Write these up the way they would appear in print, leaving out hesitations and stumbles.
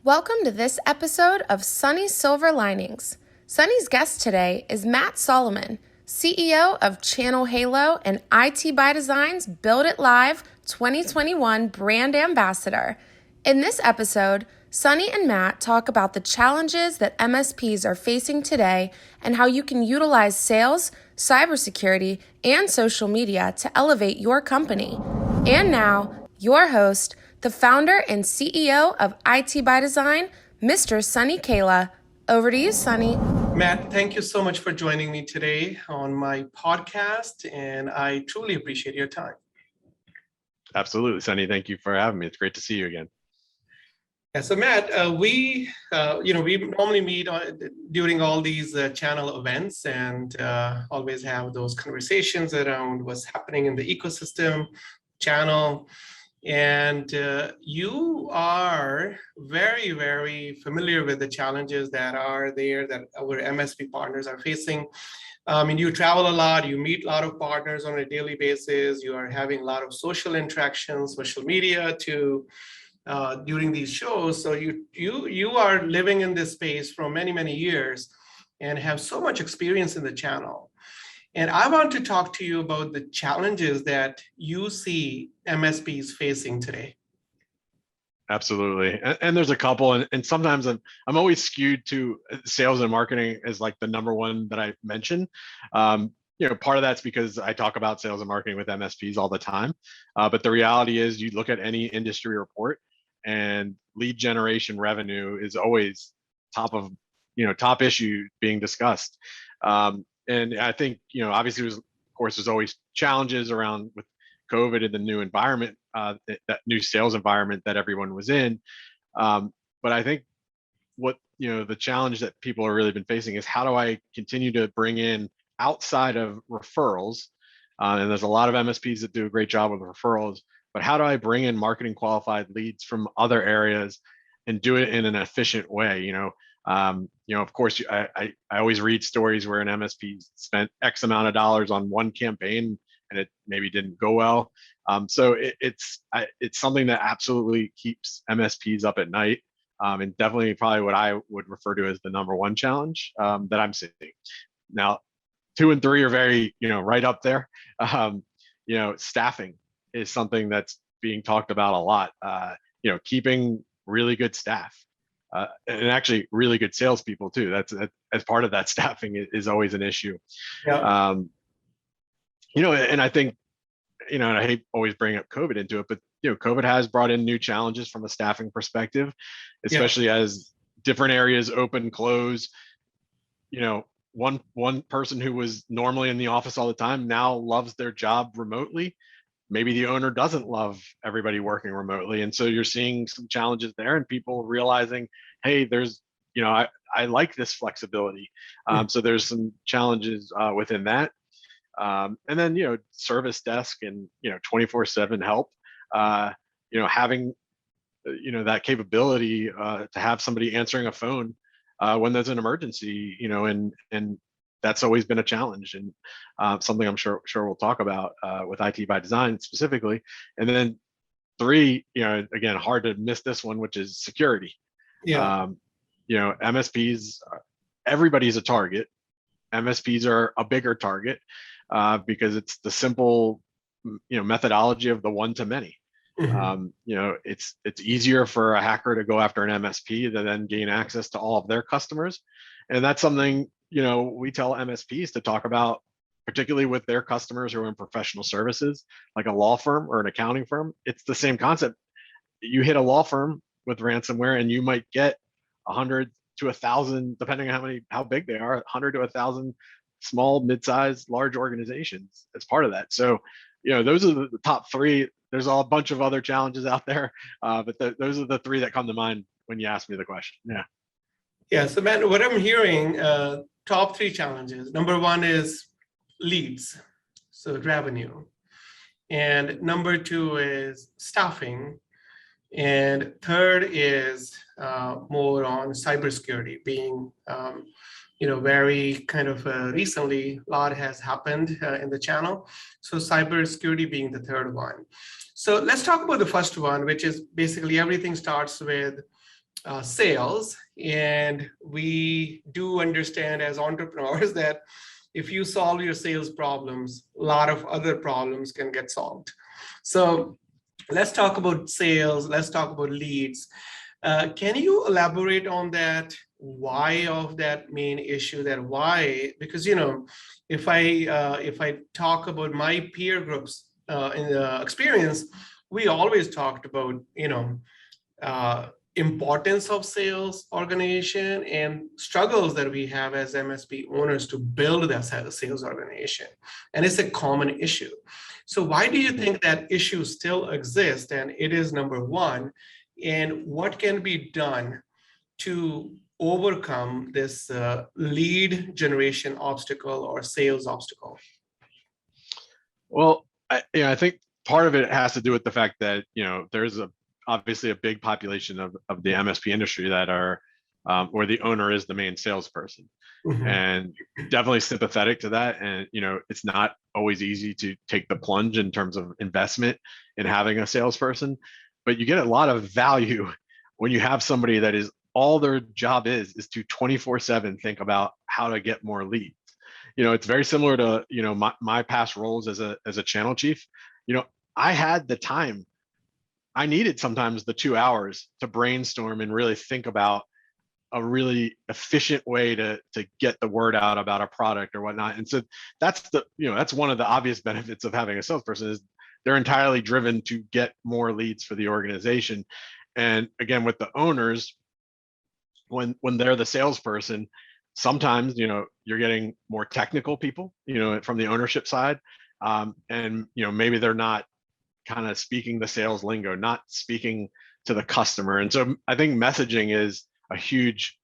Welcome to this episode of Sunny Silver Linings. Sunny's guest today is Matt Solomon, CEO of Channel Halo and ITBD's Build It Live 2021 brand ambassador. In this episode, Sunny and Matt talk about the challenges that MSPs are facing today and how you can utilize sales, cybersecurity, and social media to elevate your company. And now, your host, the founder and CEO of ITBD, Mr. Sunny Kala. Over to you, Sunny. Matt, thank you so much for joining me today on my podcast, and I truly appreciate your time. Absolutely, Sunny. Thank you for having me. It's great to see you again. Yeah, so Matt, we normally meet during all these channel events and always have those conversations around what's happening in the ecosystem, channel. And you are very, very familiar with the challenges that are there that our MSP partners are facing. You travel a lot, you meet a lot of partners on a daily basis, you are having a lot of social interactions, social media during these shows. So you are living in this space for many, many years and have so much experience in the channel. And I want to talk to you about the challenges that you see MSPs facing today. Absolutely. And there's a couple, and sometimes I'm always skewed to sales and marketing as like the number one that I mention. Part of that's because I talk about sales and marketing with MSPs all the time. But the reality is you look at any industry report and lead generation revenue is always top issue being discussed. And I think, obviously, there's always challenges around with COVID and the new environment, that new sales environment that everyone was in. But I think what, the challenge that people have really been facing is how do I continue to bring in outside of referrals? And there's a lot of MSPs that do a great job with referrals, but how do I bring in marketing qualified leads from other areas and do it in an efficient way? Of course, I always read stories where an MSP spent X amount of dollars on one campaign and it maybe didn't go well. So it's something that absolutely keeps MSPs up at night, and definitely probably what I would refer to as the number one challenge that I'm seeing. Now, 2 and 3 are very right up there. Staffing is something that's being talked about a lot. Keeping really good staff. And actually really good salespeople too. That's as part of that staffing is always an issue. Yeah. And I think, and I hate always bringing up COVID into it, but COVID has brought in new challenges from a staffing perspective, especially as different areas open, close. One person who was normally in the office all the time now loves their job remotely. Maybe the owner doesn't love everybody working remotely. And so you're seeing some challenges there and people realizing, hey, there's, I like this flexibility. So there's some challenges within that. And then, service desk and, 24/7 help, having, that capability to have somebody answering a phone when there's an emergency, and that's always been a challenge and something I'm sure we'll talk about with IT by Design specifically. And then 3, again, hard to miss this one, which is security. Yeah. MSPs, everybody's a target. MSPs are a bigger target because it's the simple, methodology of the one to many. Mm-hmm. It's easier for a hacker to go after an MSP than then gain access to all of their customers. And that's something we tell MSPs to talk about, particularly with their customers who are in professional services, like a law firm or an accounting firm. It's the same concept. You hit a law firm with ransomware and you might get 100 to 1,000, depending on how big they are, 100 to 1,000 small, mid-sized, large organizations as part of that. So, those are the top 3. There's a bunch of other challenges out there, but those are the 3 that come to mind when you ask me the question. Yeah. Yeah. So, Matt, what I'm hearing, top 3 challenges. Number 1 is leads, so revenue. And number 2 is staffing. And 3rd is more on cybersecurity, being, very kind of recently, a lot has happened in the channel. So cybersecurity being the 3rd one. So let's talk about the first one, which is basically everything starts with sales, and we do understand as entrepreneurs that if you solve your sales problems, a lot of other problems can get solved. So let's talk about sales. Let's talk about leads. Can you elaborate on that? Why of that main issue? That why? Because if I talk about my peer groups in the experience, we always talked about importance of sales organization and struggles that we have as MSP owners to build that sales organization. And it's a common issue. So why do you think that issue still exists? And it is number one. And what can be done to overcome this lead generation obstacle or sales obstacle? Well, I think part of it has to do with the fact that there's obviously a big population of the MSP industry that are where the owner is the main salesperson, and definitely sympathetic to that. And it's not always easy to take the plunge in terms of investment in having a salesperson, but you get a lot of value when you have somebody that is all their job is to 24/7 think about how to get more leads. It's very similar to my past roles as a channel chief. I had the time. I needed sometimes the 2 hours to brainstorm and really think about a really efficient way to get the word out about a product or whatnot. And so that's that's one of the obvious benefits of having a salesperson is they're entirely driven to get more leads for the organization. And again, with the owners, when they're the salesperson, sometimes you're getting more technical people from the ownership side, and maybe they're not kind of speaking the sales lingo, not speaking to the customer. And so I think messaging is a huge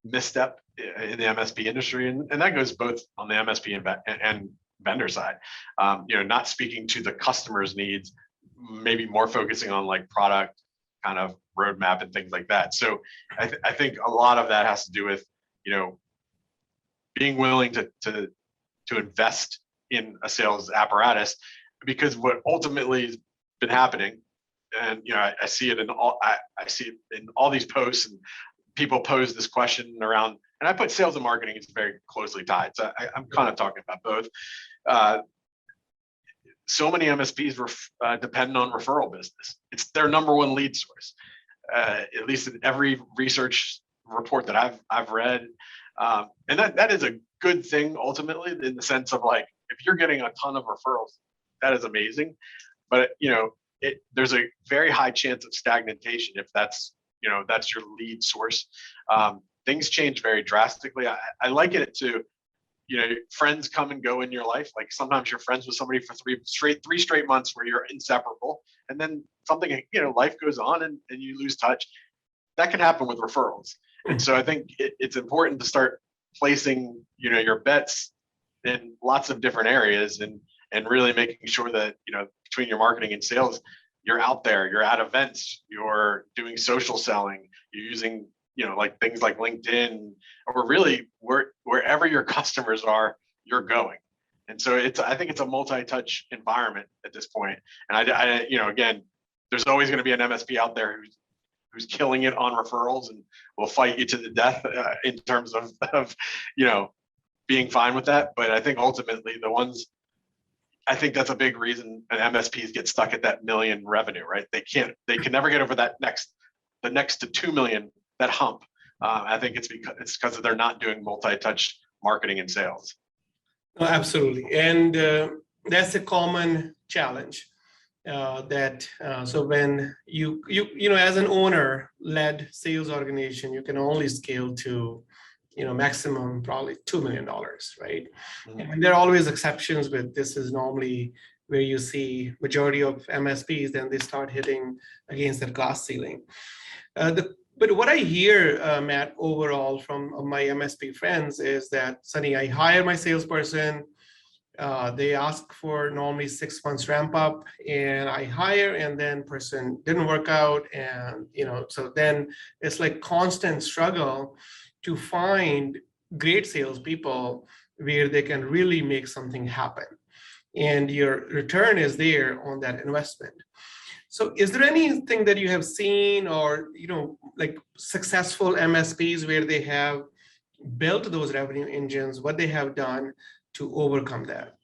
misstep in the MSP industry, and that goes both on the MSP and vendor side. Not speaking to the customer's needs, maybe more focusing on like product kind of roadmap and things like that. So I think a lot of that has to do with being willing to invest in a sales apparatus, because what ultimately has been happening, and I see it in all these posts, and people pose this question around, and I put sales and marketing is very closely tied. So I'm kind of talking about both. So many MSPs depend on referral business. It's their number one lead source, at least in every research report that I've read, and that is a good thing ultimately, in the sense of like, if you're getting a ton of referrals, that is amazing. But there's a very high chance of stagnation if that's your lead source. Things change very drastically. I liken it to friends come and go in your life. Like sometimes you're friends with somebody for three straight months where you're inseparable, and then something life goes on and you lose touch. That can happen with referrals. And so I think it's important to start placing your bets in lots of different areas, and really making sure that between your marketing and sales, you're out there, you're at events, you're doing social selling, you're using like things like LinkedIn, or really wherever your customers are, you're going. And so I think it's a multi-touch environment at this point. And I again, there's always going to be an MSP out there who's killing it on referrals and will fight you to the death in terms of being fine with that. But I think ultimately I think that's a big reason an MSPs get stuck at that million revenue, right? They can never get over the next to 2 million, that hump. I think it's because they're not doing multi-touch marketing and sales. Oh, absolutely. And that's a common challenge so when you as an owner led sales organization, you can only scale to maximum probably $2 million, right? And there are always exceptions, but this is normally where you see majority of MSPs, then they start hitting against that glass ceiling. But what I hear, Matt, overall from my MSP friends is that, Sunny, I hire my salesperson, they ask for normally 6 months ramp up, and I hire, and then person didn't work out, and so then it's like constant struggle to find great salespeople where they can really make something happen, and your return is there on that investment. So is there anything that you have seen or, like successful MSPs where they have built those revenue engines, what they have done to overcome that?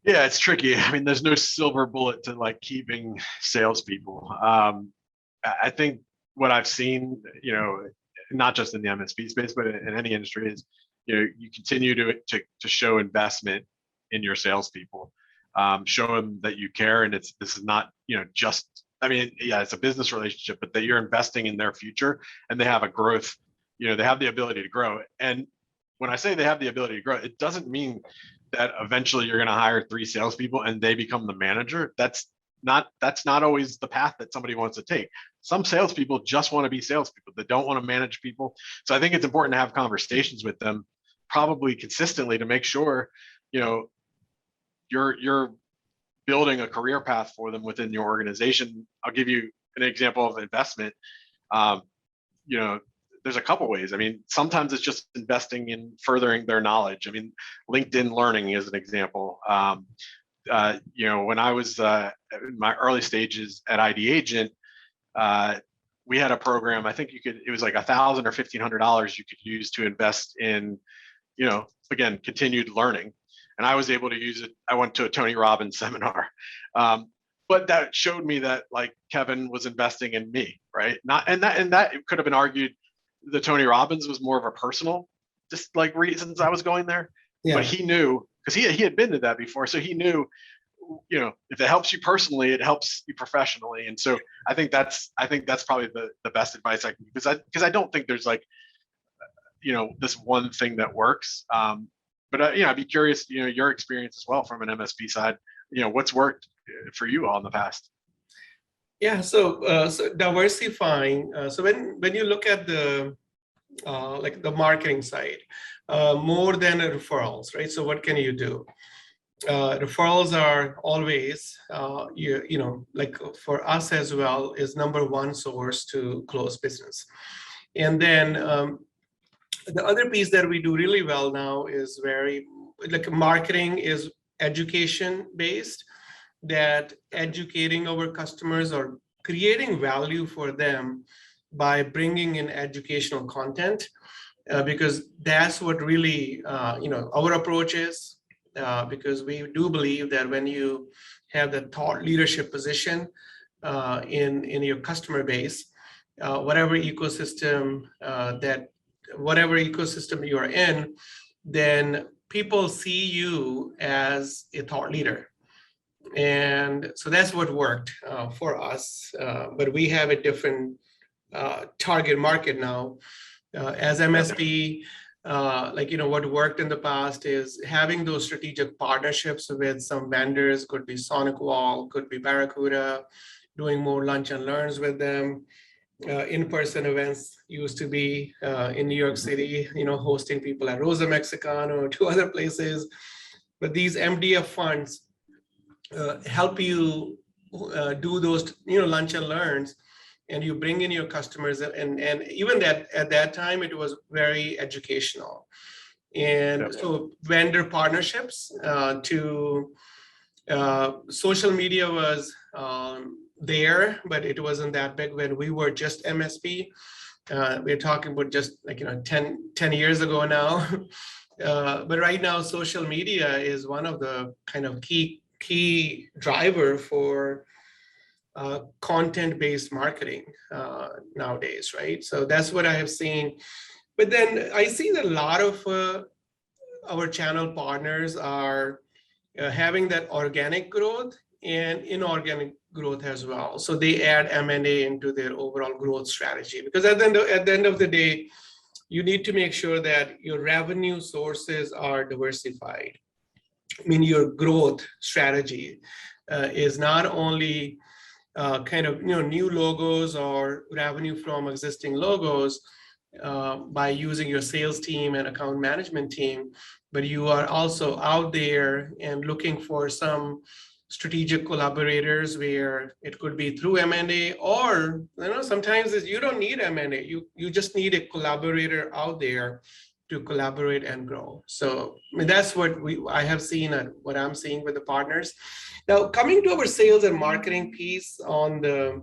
Yeah, it's tricky. I mean, there's no silver bullet to like keeping salespeople. I think what I've seen, not just in the MSP space, but in any industry is, you continue to show investment in your salespeople, show them that you care, and this is not, just, I mean, yeah, it's a business relationship, but that you're investing in their future and they have a growth, they have the ability to grow. And when I say they have the ability to grow, it doesn't mean that eventually you're going to hire 3 salespeople and they become the manager. That's not always the path that somebody wants to take. Some salespeople just want to be salespeople. They don't want to manage people. So I think it's important to have conversations with them, probably consistently, to make sure, you're building a career path for them within your organization. I'll give you an example of investment. There's a couple ways. I mean, sometimes it's just investing in furthering their knowledge. I mean, LinkedIn Learning is an example. When I was in my early stages at ID Agent, we had a program. I think it was like $1,000 or $1,500 you could use to invest in, again, continued learning. And I was able to use it. I went to a Tony Robbins seminar. But that showed me that like Kevin was investing in me, right? And that could have been argued the Tony Robbins was more of a personal, just like reasons I was going there. Yeah. But he knew, because he had been to that before, so he knew, if it helps you personally, it helps you professionally. And so I think that's probably the best advice I can, because I don't think there's like, this one thing that works. But I'd be curious, your experience as well from an MSP side. What's worked for you all in the past? Yeah, so diversifying. So when you look at the like the marketing side, more than referrals, right? So what can you do? Referrals are always, like for us as well, is #1 source to close business. And then the other piece that we do really well now is marketing is education based. That educating our customers or creating value for them by bringing in educational content, because that's what really, our approach is, because we do believe that when you have the thought leadership position in your customer base, whatever ecosystem you are in, then people see you as a thought leader. And so that's what worked for us. But we have a different target market now. As MSP, what worked in the past is having those strategic partnerships with some vendors, could be SonicWall, could be Barracuda, doing more lunch and learns with them. In-person events used to be in New York City, hosting people at Rosa Mexicana or 2 other places. But these MDF funds help you do those, lunch and learns, and you bring in your customers, and even that at that time it was very educational. And so vendor partnerships to social media was there, but it wasn't that big when we were just MSP. We're talking about just 10 years ago now. But right now, social media is one of the kind of key driver for content-based marketing nowadays, right? So that's what I have seen. But then I see that a lot of our channel partners are having that organic growth and inorganic growth as well. So they add M&A into their overall growth strategy, because at the end of the day, you need to make sure that your revenue sources are diversified. I mean, your growth strategy is not only new logos or revenue from existing logos by using your sales team and account management team, but you are also out there and looking for some strategic collaborators where it could be through M&A, or sometimes you don't need M&A. You just need a collaborator out there to collaborate and grow. So I mean, that's what I have seen and what I'm seeing with the partners. Now, coming to our sales and marketing piece on the,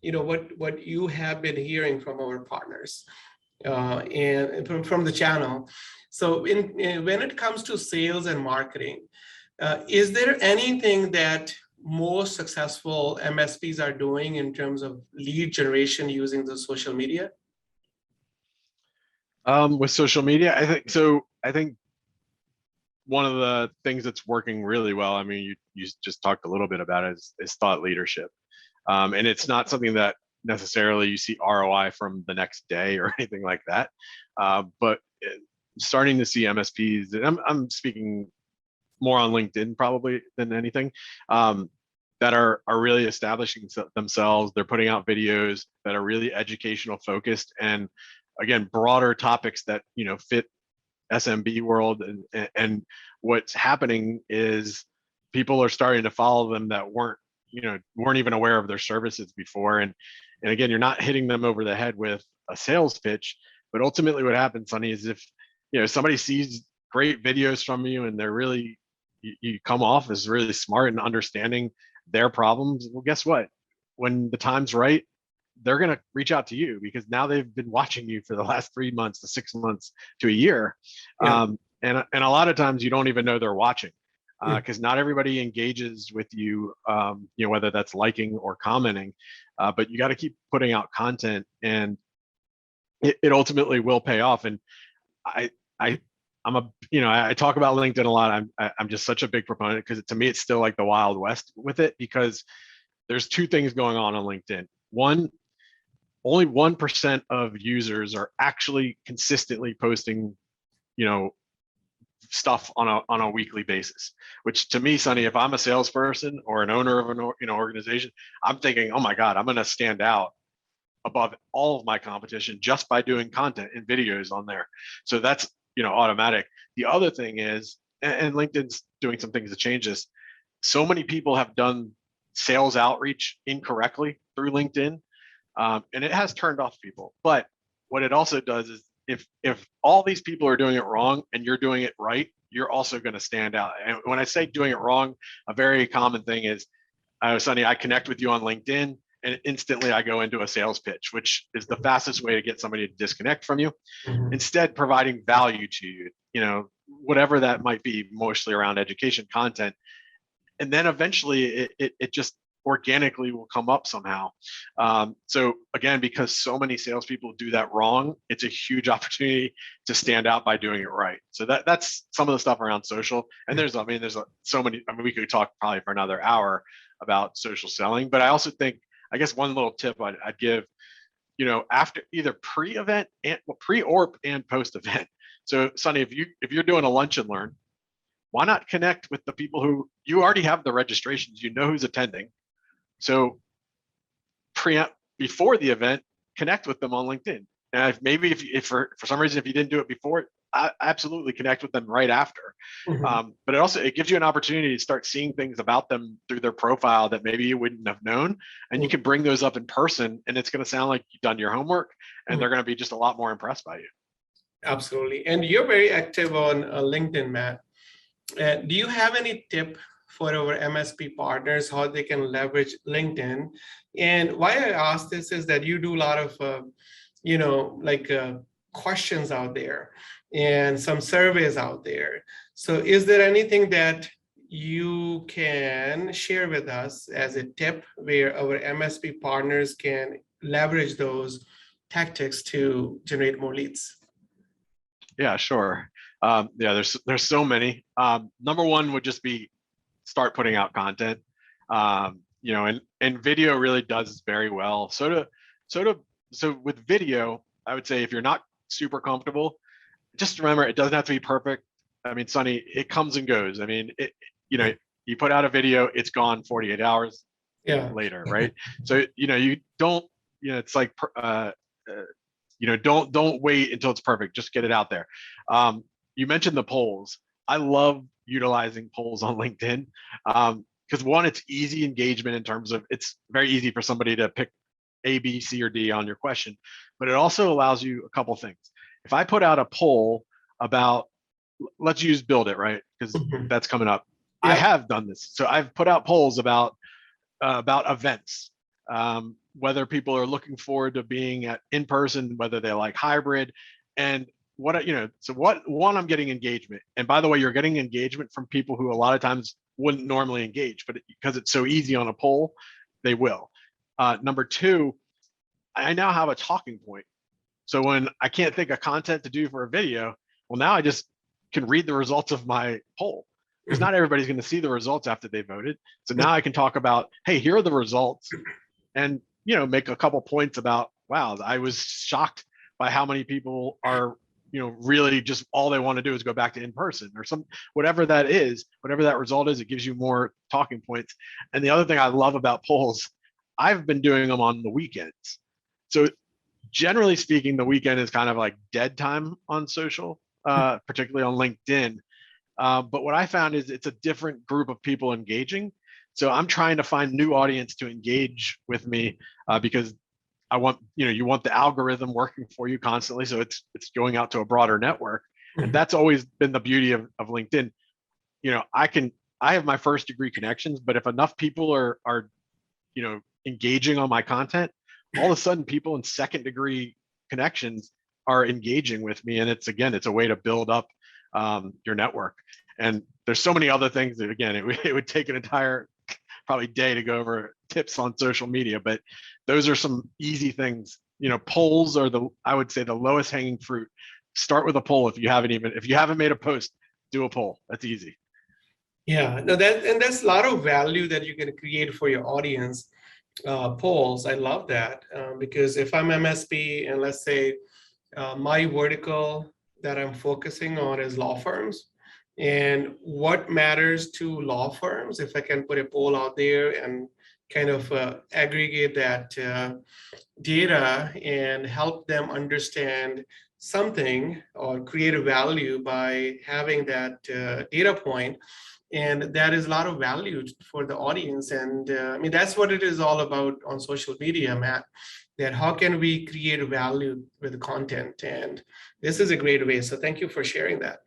what you have been hearing from our partners and from the channel. So when it comes to sales and marketing, is there anything that most successful MSPs are doing in terms of lead generation using the social media? With social media, I think so. I think one of the things that's working really well, I mean, you just talked a little bit about it, is thought leadership. And it's not something that necessarily you see ROI from the next day or anything like that. But starting to see MSPs, and I'm speaking more on LinkedIn probably than anything, that are really establishing themselves. They're putting out videos that are really educational focused, and again, broader topics that fit SMB world. And what's happening is people are starting to follow them that weren't even aware of their services before. And again, you're not hitting them over the head with a sales pitch, but ultimately what happens, Sonny, is if somebody sees great videos from you and they're really, you come off as really smart and understanding their problems, well, guess what? When the time's right, they're going to reach out to you because now they've been watching you for the last 3 months to 6 months to a year. Yeah. And a lot of times you don't even know they're watching because not everybody engages with you, whether that's liking or commenting, but you got to keep putting out content, and it ultimately will pay off. And I talk about LinkedIn a lot. I'm just such a big proponent because to me, it's still like the Wild West with it, because there's two things going on LinkedIn. One, only 1% of users are actually consistently posting, stuff on a weekly basis, which to me, Sonny, if I'm a salesperson or an owner of an organization, I'm thinking, oh my God, I'm going to stand out above all of my competition just by doing content and videos on there. So that's, automatic. The other thing is, and LinkedIn's doing some things to change this. So many people have done sales outreach incorrectly through LinkedIn. And it has turned off people. But what it also does is if all these people are doing it wrong and you're doing it right, you're also going to stand out. And when I say doing it wrong, a very common thing is, Sonny, I connect with you on LinkedIn and instantly I go into a sales pitch, which is the fastest way to get somebody to disconnect from you. Mm-hmm. Instead, providing value to you, whatever that might be, mostly around education content. And then eventually it just organically will come up somehow. So again, because so many salespeople do that wrong, it's a huge opportunity to stand out by doing it right. So that's some of the stuff around social. And there's so many. We could talk probably for another hour about social selling. But I also think, I guess one little tip I'd give, after either pre-event and post-event. So Sonny, if you're doing a lunch and learn, why not connect with the people who you already have the registrations, who's attending. So before the event, connect with them on LinkedIn. And maybe if for some reason, if you didn't do it before, I absolutely connect with them right after. Mm-hmm. But it gives you an opportunity to start seeing things about them through their profile that maybe you wouldn't have known. And you can bring those up in person, and it's going to sound like you've done your homework, and they're going to be just a lot more impressed by you. Absolutely. And you're very active on LinkedIn, Matt. Do you have any tip for our MSP partners, how they can leverage LinkedIn? And why I ask this is that you do a lot of, questions out there and some surveys out there. So is there anything that you can share with us as a tip where our MSP partners can leverage those tactics to generate more leads? Yeah, sure. There's so many. Number one would just be start putting out content. And video really does very well. So with video, I would say if you're not super comfortable, just remember it doesn't have to be perfect. I mean, Sonny, it comes and goes. I mean, you put out a video, it's gone 48 hours later, right? So you don't, it's like don't wait until it's perfect. Just get it out there. You mentioned the polls. I love utilizing polls on LinkedIn because one, it's easy engagement in terms of it's very easy for somebody to pick A, B, C, or D on your question, but it also allows you a couple things. If I put out a poll about, let's use Build It, right? Because that's coming up. Yep. I have done this. So I've put out polls about events, whether people are looking forward to being in person, whether they like hybrid, and one, I'm getting engagement. And by the way, you're getting engagement from people who a lot of times wouldn't normally engage, but because it's so easy on a poll, they will. Number two, I now have a talking point. So when I can't think of content to do for a video, well, now I just can read the results of my poll, because not everybody's going to see the results after they voted. So now I can talk about, hey, here are the results, and make a couple points about, wow, I was shocked by how many people are really just all they want to do is go back to in person, or whatever that is, whatever that result is. It gives you more talking points. And the other thing I love about polls, I've been doing them on the weekends. So generally speaking, the weekend is kind of like dead time on social, particularly on LinkedIn. But what I found is it's a different group of people engaging. So I'm trying to find new audience to engage with me, because I want, you want the algorithm working for you constantly. So it's going out to a broader network. And that's always been the beauty of LinkedIn. I have my first degree connections, but if enough people are engaging on my content, all of a sudden people in second degree connections are engaging with me. And it's a way to build up your network. And there's so many other things that, again, it would take an entire probably day to go over tips on social media, but those are some easy things. Polls are I would say the lowest hanging fruit. Start with a poll. If you haven't made a post, do a poll. That's easy. Yeah, no, that's a lot of value that you're going to create for your audience. Polls, I love that, because if I'm MSP and let's say my vertical that I'm focusing on is law firms, and what matters to law firms, if I can put a poll out there and kind of aggregate that data and help them understand something or create a value by having that data point, and that is a lot of value for the audience. And I mean, that's what it is all about on social media, Matt, that how can we create value with the content? And this is a great way. So thank you for sharing that.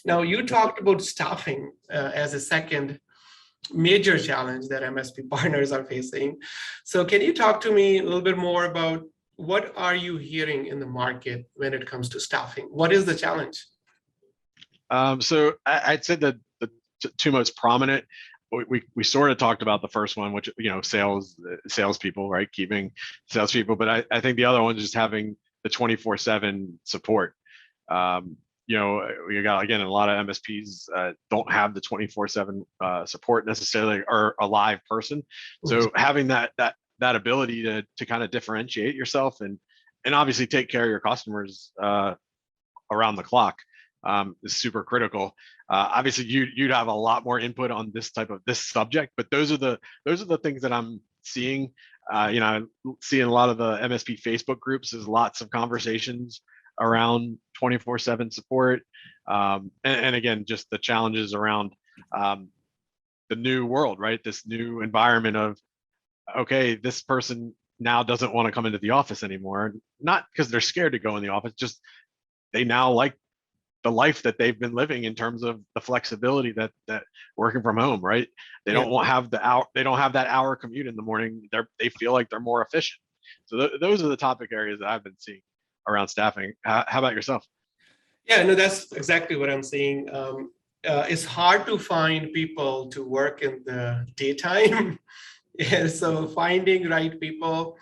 Now, you talked about staffing as a second major challenge that MSP partners are facing. So can you talk to me a little bit more about what are you hearing in the market when it comes to staffing? What is the challenge? So I'd say that the two most prominent, we sort of talked about the first one, which, salespeople, right? Keeping salespeople. But I think the other one is just having the 24/7 support. We got, again, a lot of MSPs don't have the 24/7 support necessarily, or a live person. So having that ability to kind of differentiate yourself and obviously take care of your customers around the clock is super critical. Obviously, you'd have a lot more input on this subject, but those are the things that I'm seeing. I'm seeing a lot of the MSP Facebook groups. There's lots of conversations around 24/7 support, and again, just the challenges around the new world, right? This new environment of, okay, this person now doesn't want to come into the office anymore, not because they're scared to go in the office, just they now like the life that they've been living in terms of the flexibility that working from home, right? They don't have they don't have that hour commute in the morning. They feel like they're more efficient. So those are the topic areas that I've been seeing around staffing. How about yourself? Yeah, no, that's exactly what I'm seeing. It's hard to find people to work in the daytime. Yeah, so finding right people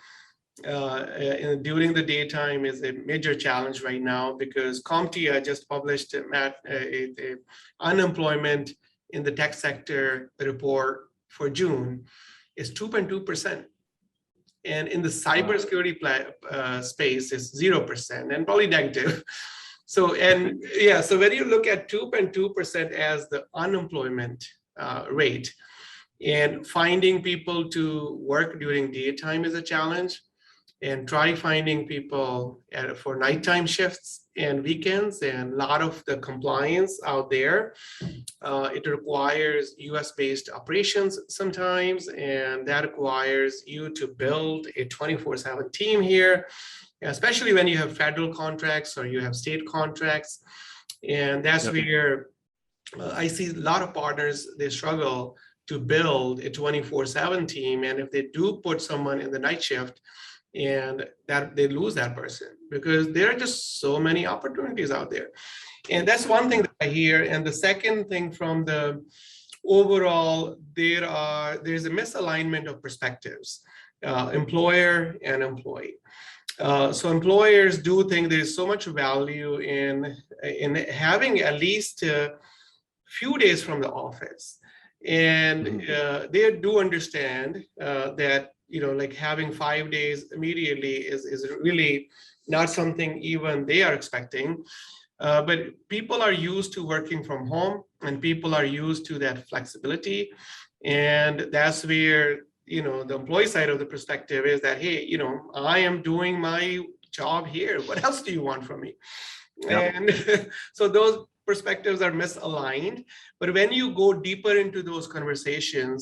during the daytime is a major challenge right now, because CompTIA just published, Matt, a unemployment in the tech sector report for June is 2.2%. And in the cybersecurity space is 0% and probably negative. So, so when you look at 2.2% as the unemployment rate, and finding people to work during daytime is a challenge, and try finding people for nighttime shifts and weekends, and a lot of the compliance out there, it requires US-based operations sometimes, and that requires you to build a 24/7 team here, especially when you have federal contracts or you have state contracts. And that's Yep. where I see a lot of partners, they struggle to build a 24/7 team. And if they do put someone in the night shift, and that they lose that person, because there are just so many opportunities out there. And that's one thing that I hear. And the second thing from the overall, there's a misalignment of perspectives, employer and employee. So employers do think there's so much value in having at least a few days from the office, and they do understand that like having 5 days immediately is really not something even they are expecting. But people are used to working from home, and people are used to that flexibility, and that's where the employee side of the perspective is that, hey, I am doing my job here. What else do you want from me? Yep. And so those perspectives are misaligned. But when you go deeper into those conversations,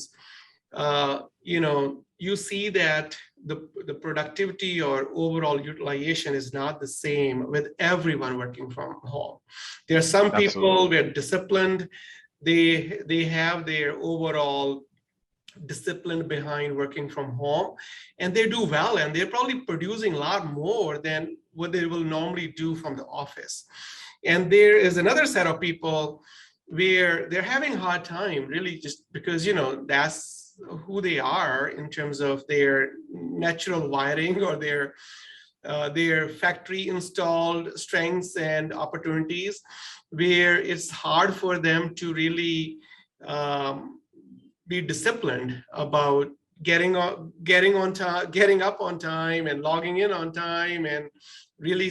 you see that the productivity or overall utilization is not the same with everyone working from home. There are some people who are disciplined. They have their overall discipline behind working from home, and they do well, and they're probably producing a lot more than what they will normally do from the office. And there is another set of people where they're having a hard time, really, just because that's who they are in terms of their natural wiring or their factory installed strengths and opportunities, where it's hard for them to really be disciplined about getting up on time and logging in on time, and really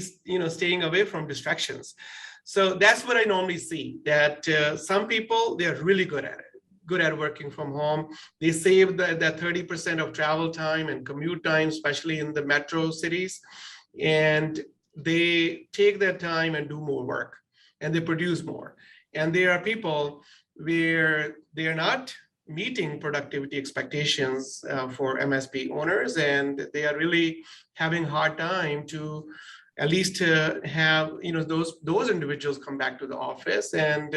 staying away from distractions. So that's what I normally see, that some people, they're really good at working from home. They save that 30% of travel time and commute time, especially in the metro cities, and they take that time and do more work, and they produce more. And there are people where they are not meeting productivity expectations for MSP owners, and they are really having a hard time to at least have those individuals come back to the office. And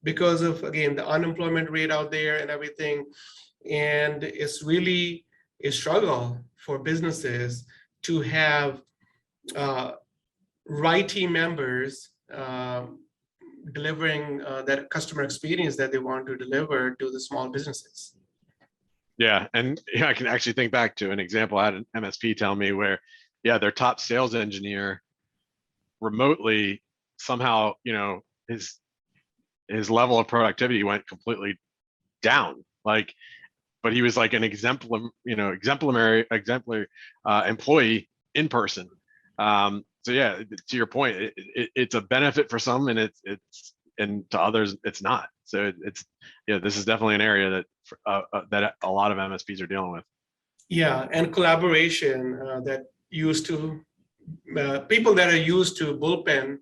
because of, again, the unemployment rate out there and everything, and it's really a struggle for businesses to have right team members delivering that customer experience that they want to deliver to the small businesses. Yeah, and I can actually think back to an example. I had an MSP tell me where, their top sales engineer remotely somehow, his level of productivity went completely down. But he was like an exemplary employee in person. So yeah, to your point, it's a benefit for some, and and to others it's not. So this is definitely an area that a lot of MSPs are dealing with. Yeah, and collaboration that used to people that are used to bullpen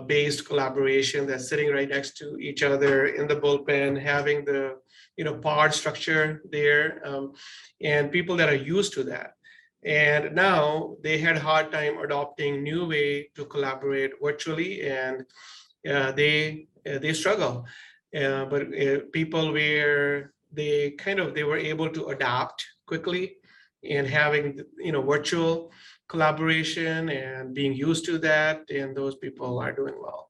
based collaboration, that's sitting right next to each other in the bullpen, having the pod structure there, and people that are used to that. And now they had a hard time adopting new way to collaborate virtually, and they struggle. But people where they were able to adapt quickly, and having virtual collaboration and being used to that, and those people are doing well.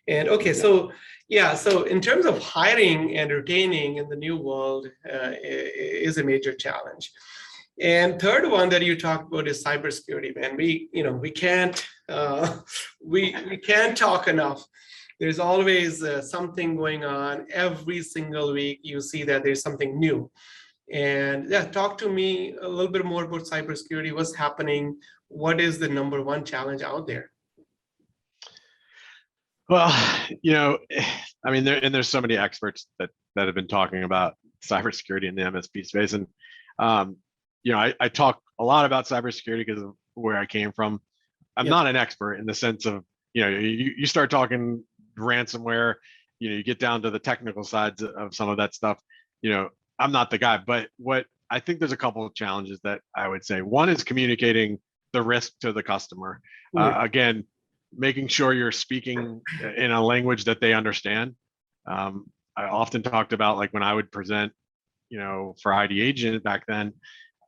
And okay, so in terms of hiring and retaining in the new world is a major challenge. And third one that you talked about is cybersecurity, man. We can't talk enough. There's always something going on. Every single week you see that there's something new. And talk to me a little bit more about cybersecurity. What's happening? What is the number one challenge out there? Well, there's so many experts that have been talking about cybersecurity in the MSP space, and I talk a lot about cybersecurity because of where I came from. I'm not an expert in the sense of you start talking ransomware, you get down to the technical sides of some of that stuff. I'm not the guy, but what I think there's a couple of challenges that I would say. One is communicating the risk to the customer. Again, making sure you're speaking in a language that they understand. I often talked about, like, when I would present, for ID Agent back then,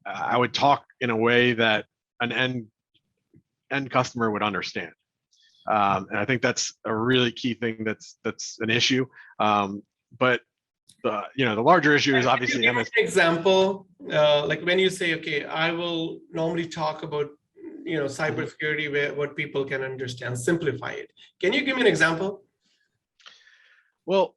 I would talk in a way that an end customer would understand. And I think that's a really key thing that's an issue. But the larger issue is obviously MS. Example, like when you say, okay, I will normally talk about cybersecurity, where what people can understand, simplify it. Can you give me an example? Well,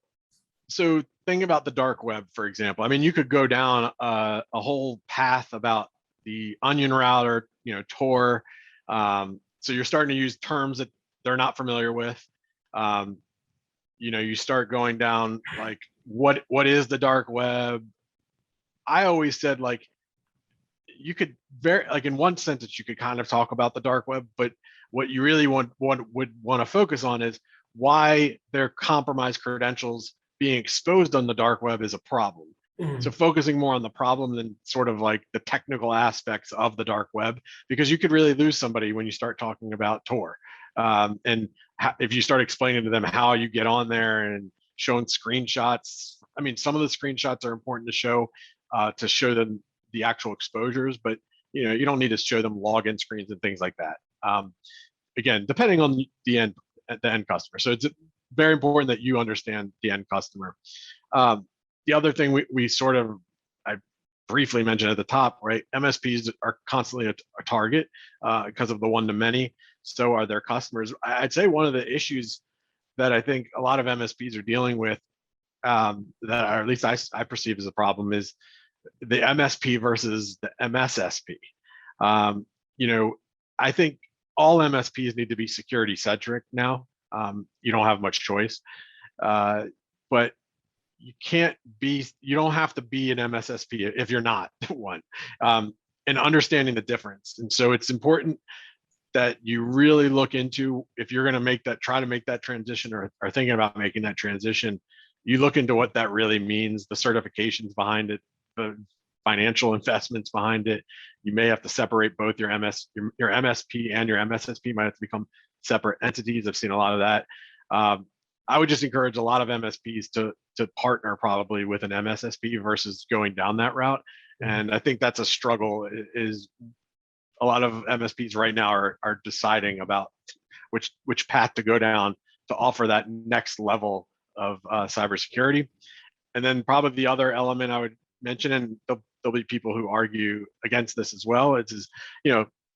so think about the dark web, for example. I mean, you could go down a whole path about the onion router, Tor. So you're starting to use terms that they're not familiar with. You start going down, like, what is the dark web? I always said, like, you could in one sentence you could kind of talk about the dark web, but what you really would want to focus on is why their compromised credentials being exposed on the dark web is a problem. Mm-hmm. So focusing more on the problem than sort of like the technical aspects of the dark web, because you could really lose somebody when you start talking about Tor. And if you start explaining to them how you get on there and showing screenshots, I mean, some of the screenshots are important to show them the actual exposures, but you don't need to show them login screens and things like that. Again, depending on the end customer. So it's very important that you understand the end customer. The other thing I briefly mentioned at the top, right? MSPs are constantly a target because of the one-to-many. So are their customers. I'd say one of the issues that I think a lot of MSPs are dealing with, that, or at least I perceive as a problem, is the MSP versus the MSSP. I think all MSPs need to be security centric now. You don't have much choice, but you don't have to be an MSSP if you're not one, and understanding the difference. And so it's important that you really look into, if you're going to try to make that transition, or thinking about making that transition, you look into what that really means, the certifications behind it, the financial investments behind it. You may have to separate both your MSP and your MSSP might have to become separate entities. I've seen a lot of that. I would just encourage a lot of MSPs to partner probably with an MSSP versus going down that route. And I think that's a struggle, is a lot of MSPs right now are deciding about which path to go down to offer that next level of cybersecurity. And then probably the other element I would mention, and there'll be people who argue against this as well, is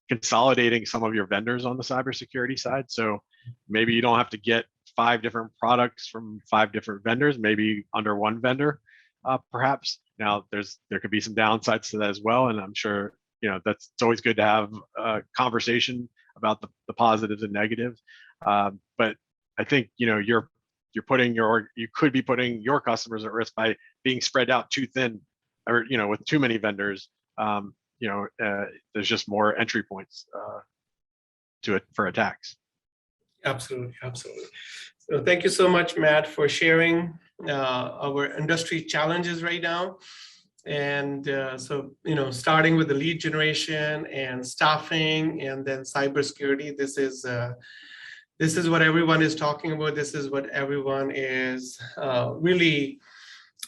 consolidating some of your vendors on the cybersecurity side. So maybe you don't have to get 5 different products from 5 different vendors, maybe under one vendor, perhaps. Now there could be some downsides to that as well, and I'm sure it's always good to have a conversation about the positives and negatives. But I think you could be putting your customers at risk by being spread out too thin, or with too many vendors. There's just more entry points to it for attacks. Absolutely. So thank you so much, Matt, for sharing our industry challenges right now. And so starting with the lead generation and staffing, and then cybersecurity, this is what everyone is talking about. This is what everyone is really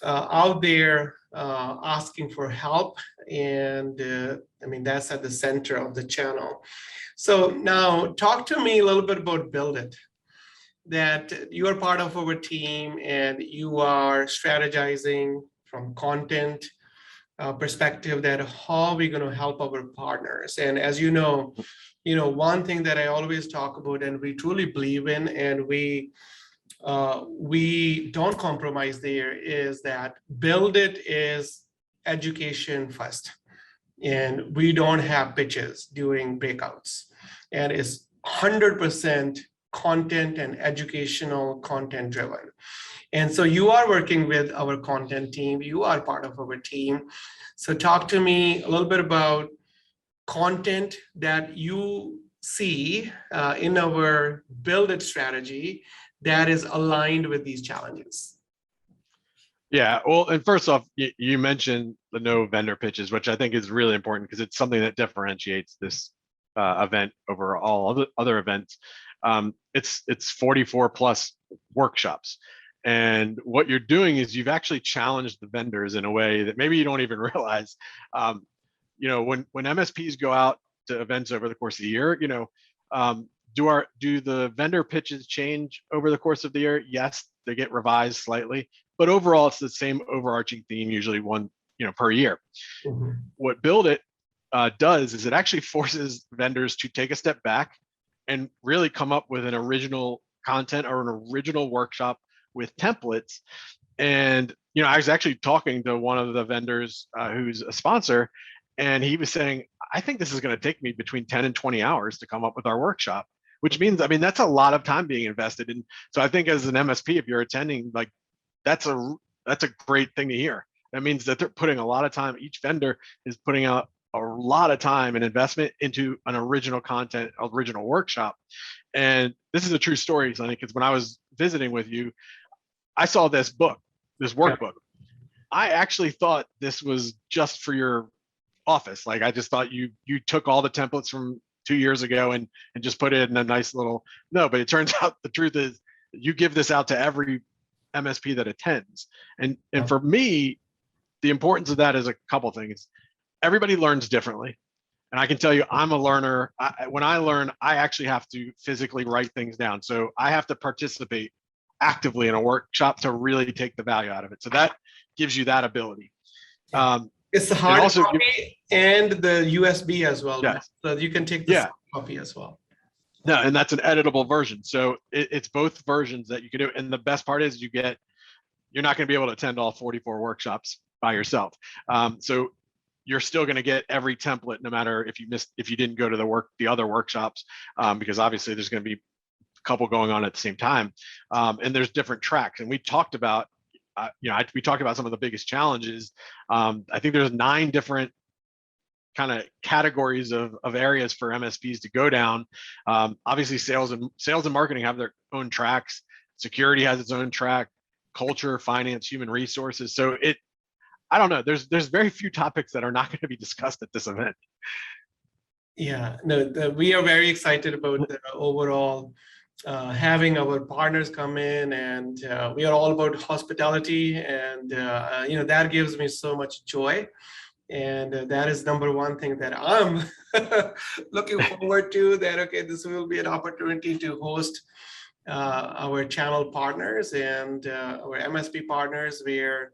out there asking for help. And that's at the center of the channel. So now talk to me a little bit about Build It, that you are part of our team and you are strategizing from content perspective, that how we're going to help our partners. And as you know, one thing that I always talk about and we truly believe in, and we don't compromise there, is that Build It is education first. And we don't have pitches during breakouts. And it's 100% content and educational content driven. And so you are working with our content team. You are part of our team. So talk to me a little bit about content that you see in our Build It strategy that is aligned with these challenges. Yeah, well, and first off, you mentioned the no vendor pitches, which I think is really important because it's something that differentiates this event over all other events. It's 44 plus workshops. And what you're doing is you've actually challenged the vendors in a way that maybe you don't even realize. When MSPs go out to events over the course of the year, do the vendor pitches change over the course of the year? Yes, they get revised slightly, but overall it's the same overarching theme, usually one per year. Mhm. What Build It does is it actually forces vendors to take a step back and really come up with an original content or an original workshop with templates. And I was actually talking to one of the vendors who's a sponsor, and he was saying, I think this is going to take me between 10 and 20 hours to come up with our workshop, which means, that's a lot of time being invested in. So I think as an MSP, if you're attending, like that's a great thing to hear. That means that they're putting a lot of time. Each vendor is putting out a lot of time and investment into an original content, original workshop. And this is a true story, Sonny, because when I was visiting with you, I saw this workbook. I actually thought this was just for your office. Like I just thought you took all the templates from 2 years ago and just put it in a nice little, no, but it turns out the truth is you give this out to every MSP that attends. And for me, the importance of that is a couple things. Everybody learns differently. And I can tell you, I'm a learner. When I learn, I actually have to physically write things down. So I have to participate actively in a workshop to really take the value out of it. So that gives you that ability. It's the hard copy and the USB as well. Yes. So you can take the soft copy as well. No, and that's an editable version. So it's both versions that you can do. And the best part is you're not going to be able to attend all 44 workshops by yourself. So you're still going to get every template, no matter if you didn't go to the other workshops, because obviously there's going to be a couple going on at the same time. And there's different tracks. And we talked about, we talked about some of the biggest challenges. I think there's 9 different kind of categories of areas for MSPs to go down. Obviously sales and marketing have their own tracks. Security has its own track, culture, finance, human resources. So I don't know, there's very few topics that are not going to be discussed at this event. Yeah, no, we are very excited about the overall having our partners come in, and we are all about hospitality, and that gives me so much joy. And that is number one thing that I'm looking forward to, that, okay, this will be an opportunity to host our channel partners and our MSP partners, where,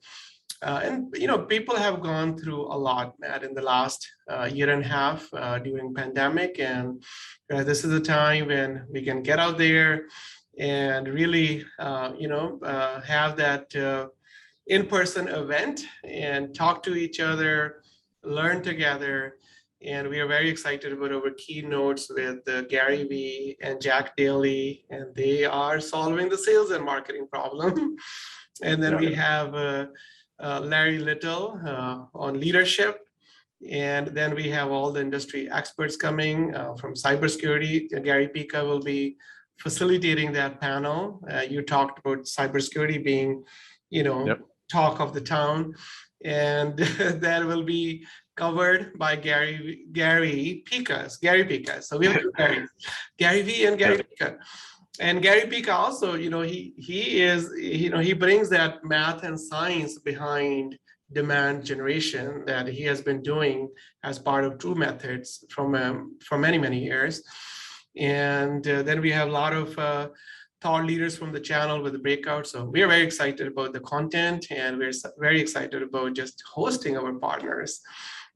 people have gone through a lot, Matt, in the last year and a half during pandemic. And this is a time when we can get out there and really, have that in-person event and talk to each other, learn together. And we are very excited about our keynotes with Gary Vee and Jack Daly, and they are solving the sales and marketing problem. And then we have Larry Little on leadership. And then we have all the industry experts coming from cybersecurity. Gary Pica will be facilitating that panel. You talked about cybersecurity being, talk of the town, and that will be covered by Gary Pica. So we have two Garys, Gary Vee and Gary Pica. And Gary Pica also, he brings that math and science behind demand generation that he has been doing as part of True Methods for many, many years. And then we have a lot of thought leaders from the channel with the breakout. So we are very excited about the content, and we're very excited about just hosting our partners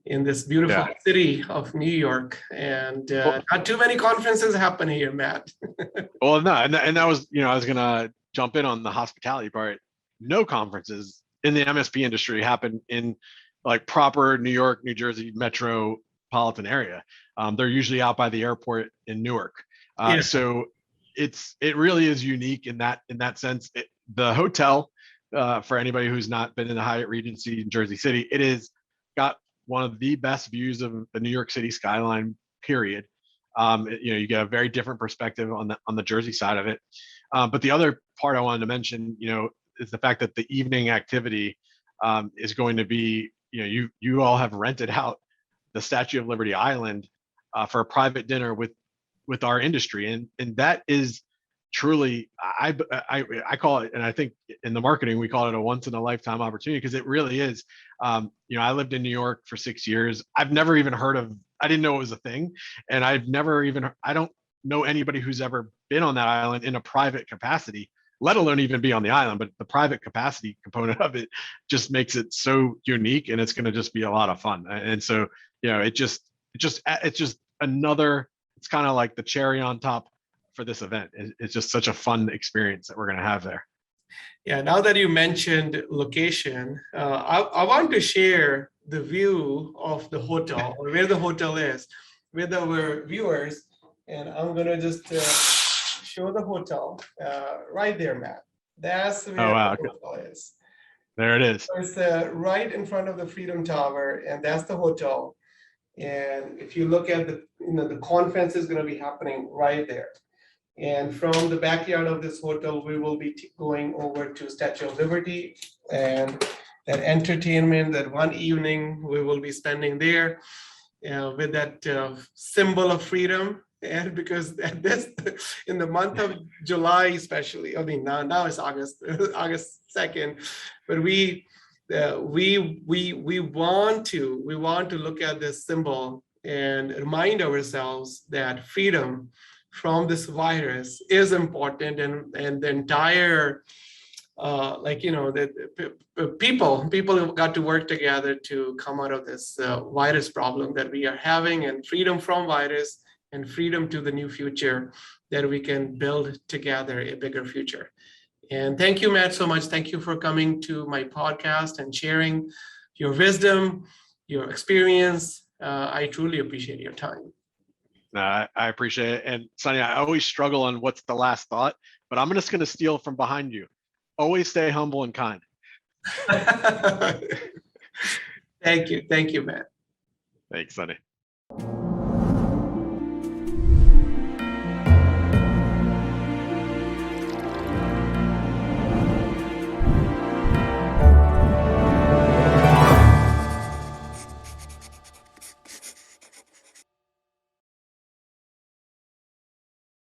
in this beautiful city of New York. And not too many conferences happen here, Matt. Well, no, and that was, I was gonna jump in on the hospitality part. No conferences in the MSP industry happen in like proper New York, New Jersey metropolitan area. They're usually out by the airport in Newark. So it really is unique in that sense. The hotel, for anybody who's not been in the Hyatt Regency in Jersey City, it is got one of the best views of the New York City skyline, period. You get a very different perspective on the Jersey side of it. But the other part I wanted to mention, is the fact that the evening activity is going to be, you all have rented out the Statue of Liberty Island for a private dinner with with our industry, and that is truly, I call it, and I think in the marketing we call it a once in a lifetime opportunity, because it really is. I lived in New York for 6 years. I've never even heard of, I didn't know it was a thing, and I don't know anybody who's ever been on that island in a private capacity, let alone even be on the island. But the private capacity component of it just makes it so unique, and it's going to just be a lot of fun. And so, it's just another, it's kind of like the cherry on top for this event. It's just such a fun experience that we're going to have there. Yeah, now that you mentioned location, I want to share the view of the hotel, or where the hotel is, with our viewers. And I'm going to just show the hotel right there, Matt. That's where the hotel is. There it is. So it's right in front of the Freedom Tower, and that's the hotel. And if you look at the conference is going to be happening right there. And from the backyard of this hotel, we will be going over to Statue of Liberty, and that entertainment, that one evening we will be spending there with that symbol of freedom. And because this, in the month of July, especially, I mean, now it's August 2nd, but we want to look at this symbol and remind ourselves that freedom from this virus is important, and the entire people have got to work together to come out of this virus problem that we are having, and freedom from virus and freedom to the new future that we can build together a bigger future. And thank you, Matt, so much. Thank you for coming to my podcast and sharing your wisdom, your experience. I truly appreciate your time. I appreciate it. And Sunny, I always struggle on what's the last thought, but I'm just going to steal from behind you. Always stay humble and kind. Thank you. Thank you, Matt. Thanks, Sunny.